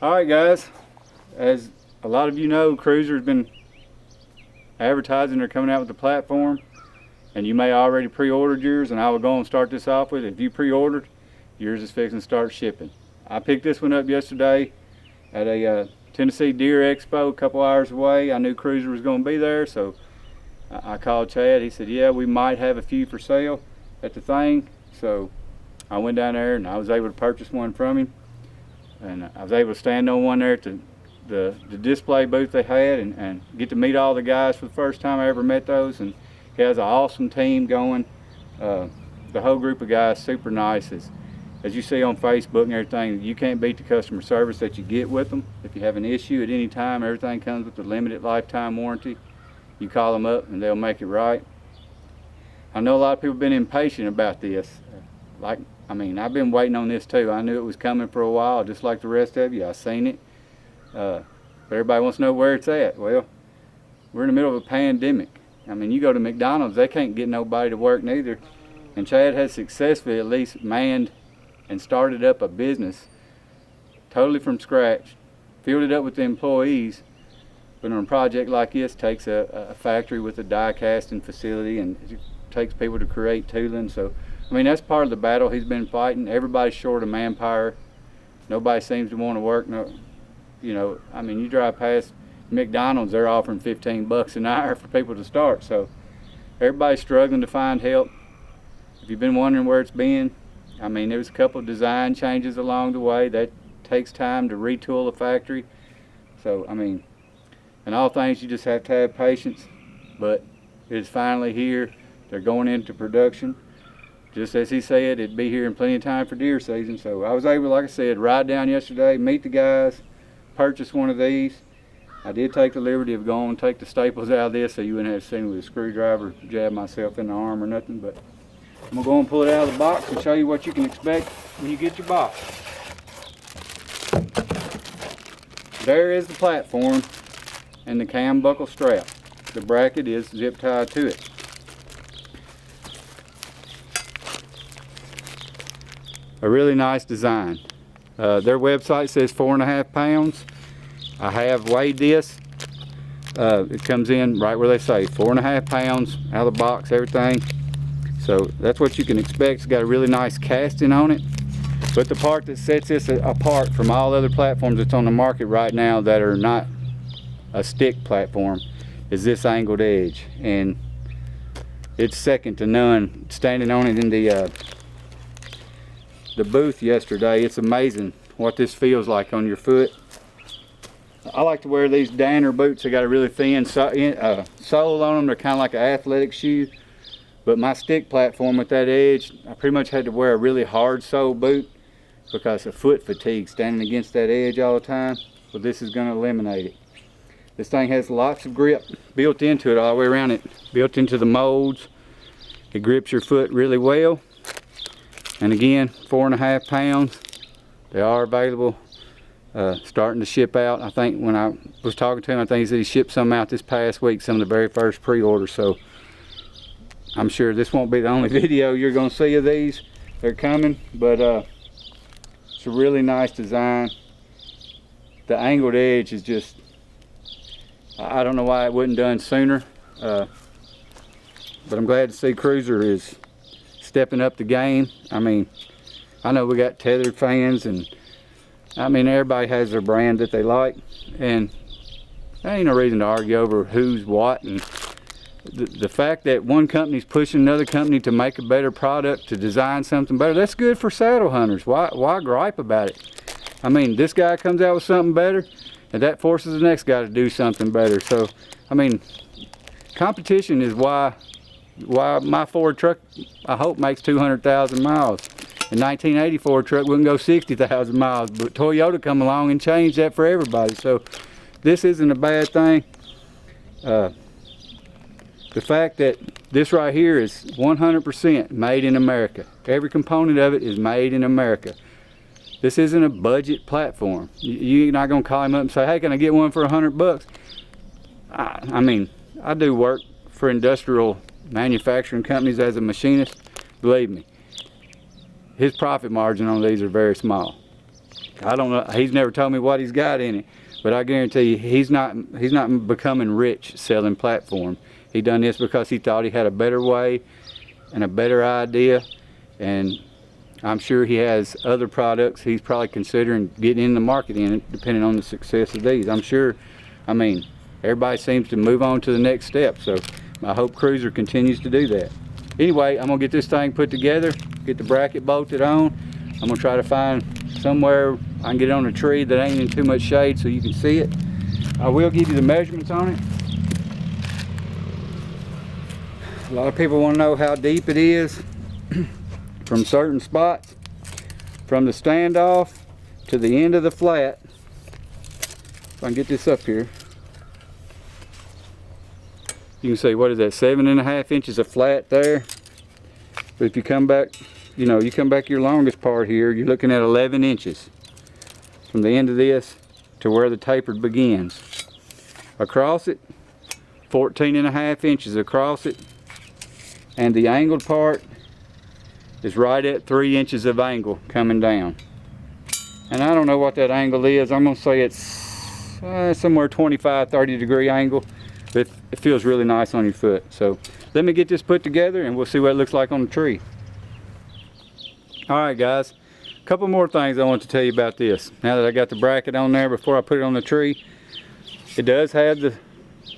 Alright guys, as a lot of you know, Cruzr's been advertising they're coming out with the platform, and you may already pre-ordered yours, and I will go and start this off with it. If you pre-ordered, yours is fixing to start shipping. I picked this one up yesterday at a Tennessee Deer Expo a couple hours away. I knew Cruzr was going to be there, so I called Chad. He said, yeah, we might have a few for sale at the thing. So I went down there and I was able to purchase one from him. And I was able to stand on one there at the display booth they had and get to meet all the guys for the first time I ever met those. And he has an awesome team going. The whole group of guys, super nice. As you see on Facebook and everything, you can't beat the customer service that you get with them. If you have an issue at any time, everything comes with a limited lifetime warranty. You call them up and they'll make it right. I know a lot of people have been impatient about this. I've been waiting on this too. I knew it was coming for a while, just like the rest of you. I seen it. But everybody wants to know where it's at. Well, we're in the middle of a pandemic. I mean, you go to McDonald's, they can't get nobody to work neither. And Chad has successfully at least manned and started up a business totally from scratch, filled it up with the employees. But on a project like this, takes a factory with a die casting facility, and it takes people to create tooling. So I mean, that's part of the battle he's been fighting. Everybody's short of manpower. Nobody seems to want to work. No, I mean, you drive past McDonald's, they're offering $15 an hour for people to start. So everybody's struggling to find help. If you've been wondering where it's been, I mean, there was a couple of design changes along the way. That takes time to retool a factory. So, I mean, in all things, you just have to have patience. But it is finally here. They're going into production. Just as he said, it'd be here in plenty of time for deer season. So I was able, like I said, ride down yesterday, meet the guys, purchase one of these. I did take the liberty of going and take the staples out of this so you wouldn't have to see me with a screwdriver, jab myself in the arm or nothing. But I'm going to go and pull it out of the box and show you what you can expect when you get your box. There is the platform and the cam buckle strap. The bracket is zip tied to it. A really nice design. Their website says 4.5 pounds. I have weighed this. It comes in right where they say 4.5 pounds out of the box, everything. So that's what you can expect. It's got a really nice casting on it. But the part that sets this apart from all other platforms that's on the market right now that are not a stick platform is this angled edge. And it's second to none. Standing on it in the booth yesterday, it's amazing what this feels like on your foot. I like to wear these Danner boots. They got a really thin sole on them. They're kind of like an athletic shoe. But my stick platform with that edge, I pretty much had to wear a really hard sole boot because of foot fatigue standing against that edge all the time. But this is going to eliminate it. This thing has lots of grip built into it all the way around it, built into the molds. It grips your foot really well. And again, 4.5 pounds. They are available, starting to ship out. I think when I was talking to him, I think he said he shipped some out this past week, some of the very first pre-orders. So I'm sure this won't be the only video you're going to see of these. They're coming, but it's a really nice design. The angled edge is just, I don't know why it wasn't done sooner, but I'm glad to see Cruzr is stepping up the game. I mean, I know we got tethered fans, and I mean, everybody has their brand that they like, and there ain't no reason to argue over who's what. And the fact that one company's pushing another company to make a better product, to design something better, that's good for saddle hunters. Why gripe about it? I mean, this guy comes out with something better, and that forces the next guy to do something better. So, I mean, competition is why my Ford truck, I hope, makes 200,000 miles. In 1984, truck wouldn't go 60,000 miles, but Toyota come along and changed that for everybody. So this isn't a bad thing. The fact that this right here is 100% made in America. Every component of it is made in America. This isn't a budget platform. You're not gonna call him up and say, hey, can I get one for $100? I mean, I do work for industrial manufacturing companies as a machinist. Believe me, his profit margin on these are very small. I don't know, he's never told me what he's got in it, but I guarantee you he's not becoming rich selling platform. He done this because he thought he had a better way and a better idea, and I'm sure he has other products he's probably considering getting in the market in it, depending on the success of these. I'm sure, I mean, everybody seems to move on to the next step, so I hope Cruzr continues to do that. Anyway, I'm gonna get this thing put together, get the bracket bolted on. I'm gonna try to find somewhere I can get it on a tree that ain't in too much shade so you can see it. I will give you the measurements on it. A lot of people want to know how deep it is from certain spots, from the standoff to the end of the flat. If I can get this up here, you can see, what is that, 7.5 inches of flat there. But if you come back, you know, you come back your longest part here, you're looking at 11 inches from the end of this to where the taper begins. Across it, 14.5 inches across it, and the angled part is right at 3 inches of angle coming down. And I don't know what that angle is. I'm gonna say it's somewhere 25-30 degree angle, but it feels really nice on your foot. So let me get this put together and we'll see what it looks like on the tree. All right, guys, a couple more things I want to tell you about this. Now that I got the bracket on there, before I put it on the tree, it does have the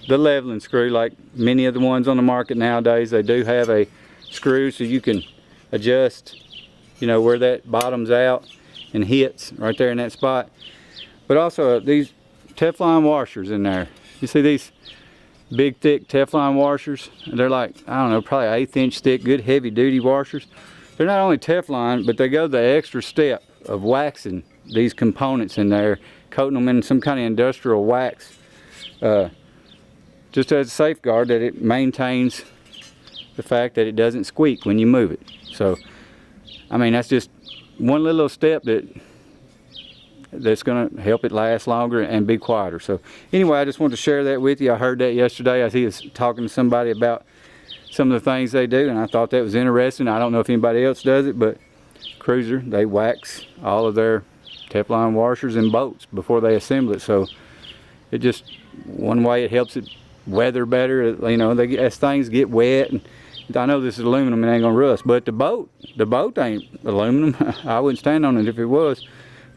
leveling screw like many of the ones on the market nowadays. They do have a screw so you can adjust, you know, where that bottoms out and hits right there in that spot. But also these Teflon washers in there. You see these big thick Teflon washers? They're like, I don't know, probably 1/8 inch thick, good heavy duty washers. They're not only Teflon, but they go the extra step of waxing these components in there, coating them in some kind of industrial wax, just as a safeguard that it maintains the fact that it doesn't squeak when you move it. So, I mean, that's just one little step that's going to help it last longer and be quieter. So anyway, I just wanted to share that with you. I heard that yesterday as he was talking to somebody about some of the things they do, and I thought that was interesting. I don't know if anybody else does it, but Cruzr, they wax all of their Teflon washers and bolts before they assemble it. So it just, one way it helps it weather better. You know, as things get wet, and I know this is aluminum and ain't gonna rust, but the boat ain't aluminum. I wouldn't stand on it if it was.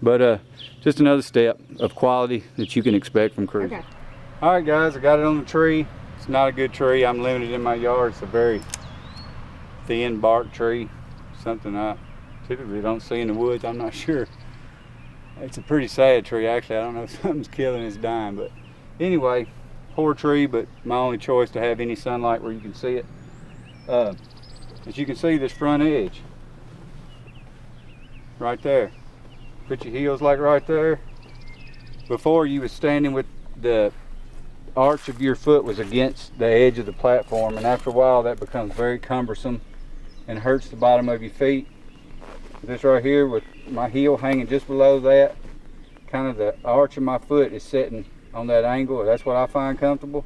But just another step of quality that you can expect from Cruzr. Okay. All right, guys, I got it on the tree. It's not a good tree. I'm limited in my yard. It's a very thin bark tree, something I typically don't see in the woods. I'm not sure. It's a pretty sad tree, actually. I don't know if something's killing its dying, but anyway, poor tree, but my only choice to have any sunlight where you can see it. As you can see, this front edge right there, put your heels like right there. Before, you was standing with the arch of your foot was against the edge of the platform, and after a while that becomes very cumbersome and hurts the bottom of your feet. This right here with my heel hanging just below that, kind of the arch of my foot is sitting on that angle. That's what I find comfortable.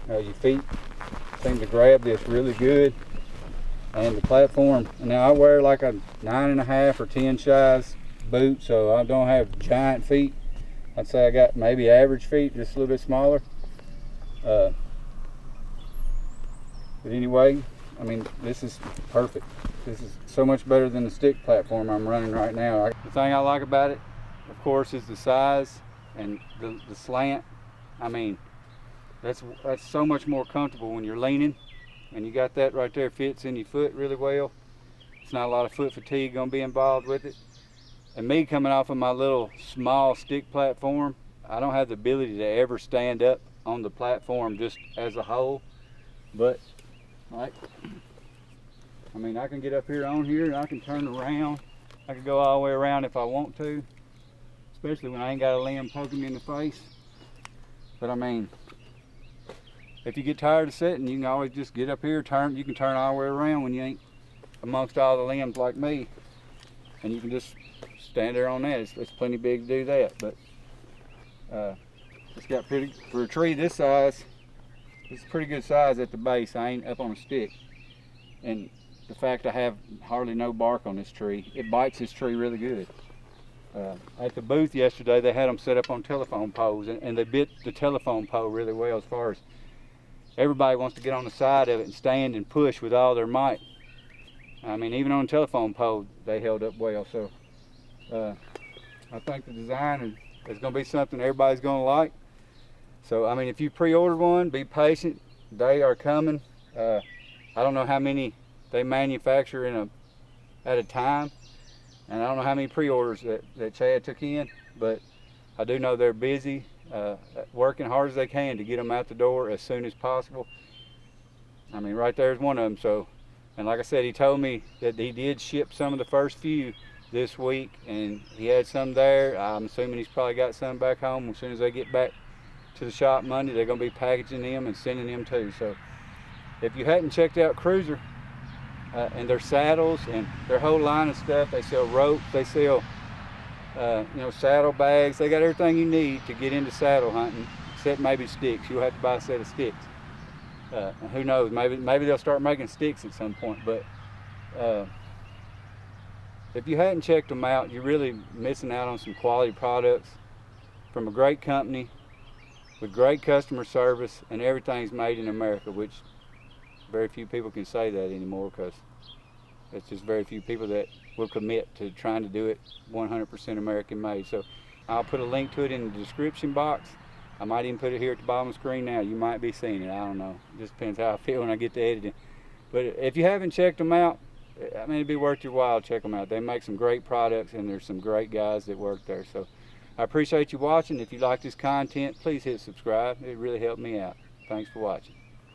Your feet seem to grab this really good, and the platform. Now I wear like a 9.5 or 10 size boot, so I don't have giant feet. I'd say I got maybe average feet, just a little bit smaller. But anyway, I mean, this is perfect. This is so much better than the stick platform I'm running right now. The thing I like about it, of course, is the size and the slant. I mean, that's so much more comfortable when you're leaning, and you got that right there, fits in your foot really well. It's not a lot of foot fatigue gonna be involved with it. And me coming off of my little small stick platform, I don't have the ability to ever stand up on the platform just as a whole. But like, I mean, I can get up here on here and I can turn around. I can go all the way around if I want to, especially when I ain't got a limb poking me in the face. But I mean, if you get tired of sitting, you can always just get up here, you can turn all the way around when you ain't amongst all the limbs like me. And you can just stand there on that. It's plenty big to do that. But it's got pretty, for a tree this size, it's pretty good size at the base. I ain't up on a stick. And the fact I have hardly no bark on this tree. It bites this tree really good. At the booth yesterday, they had them set up on telephone poles, and they bit the telephone pole really well. As far as everybody wants to get on the side of it and stand and push with all their might. I mean, even on a telephone pole, they held up well. So I think the design is going to be something everybody's going to like. So, I mean, if you pre-ordered one, be patient. They are coming. I don't know how many they manufacture at a time. And I don't know how many pre-orders that Chad took in, but I do know they're busy, working hard as they can to get them out the door as soon as possible. I mean, right there's one of them. So, and like I said, he told me that he did ship some of the first few this week, and he had some there. I'm assuming he's probably got some back home. As soon as they get back to the shop Monday, they're going to be packaging them and sending them too. So, if you hadn't checked out Cruzr, and their saddles and their whole line of stuff. They sell ropes, they sell saddle bags. They got everything you need to get into saddle hunting, except maybe sticks. You'll have to buy a set of sticks. Who knows, maybe they'll start making sticks at some point. But if you hadn't checked them out, you're really missing out on some quality products from a great company with great customer service, and everything's made in America, which very few people can say that anymore, because it's just very few people that will commit to trying to do it 100% American made. So I'll put a link to it in the description box. I might even put it here at the bottom of the screen now. You might be seeing it, I don't know. It just depends how I feel when I get to editing. But if you haven't checked them out, I mean, it'd be worth your while to check them out. They make some great products, and there's some great guys that work there. So I appreciate you watching. If you like this content, please hit subscribe. It really helped me out. Thanks for watching.